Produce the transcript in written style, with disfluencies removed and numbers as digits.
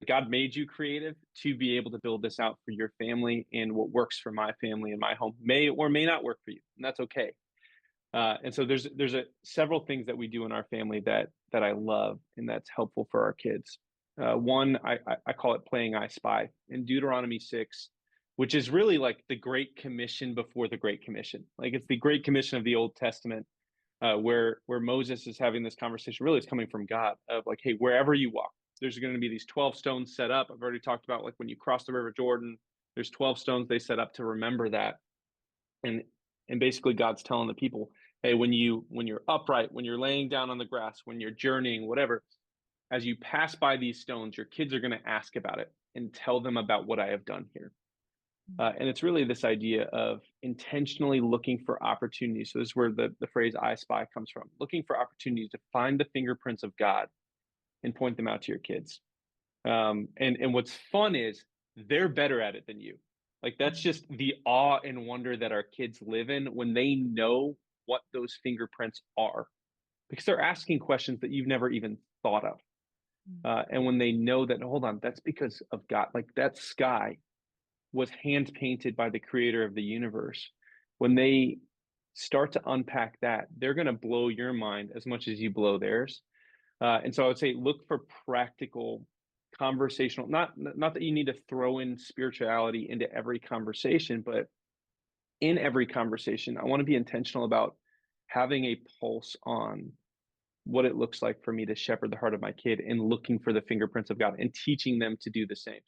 God made you creative to be able to build this out for your family, and what works for my family and my home may or may not work for you, and that's okay. And so there's several things that we do in our family that I love and that's helpful for our kids. One, I call it playing I Spy in Deuteronomy 6, which is really like the Great Commission before the Great Commission. Like it's the Great Commission of the Old Testament, where Moses is having this conversation. Really, it's coming from God of like, hey, wherever you walk, there's going to be these 12 stones set up. I've already talked about like when you cross the River Jordan, there's 12 stones they set up to remember that. And basically God's telling the people, hey, when you're upright, when you're laying down on the grass, when you're journeying, whatever, as you pass by these stones, your kids are going to ask about it and tell them about what I have done here. And it's really this idea of intentionally looking for opportunities. So this is where the phrase I spy comes from, looking for opportunities to find the fingerprints of God and point them out to your kids. And what's fun is they're better at it than you. Like that's just the awe and wonder that our kids live in when they know what those fingerprints are, because they're asking questions that you've never even thought of. And when they know that, hold on, that's because of God. Like that sky was hand painted by the creator of the universe. When they start to unpack that, they're going to blow your mind as much as you blow theirs. And so I would say look for practical conversational, not that you need to throw in spirituality into every conversation, but in every conversation, I want to be intentional about having a pulse on what it looks like for me to shepherd the heart of my kid and looking for the fingerprints of God and teaching them to do the same.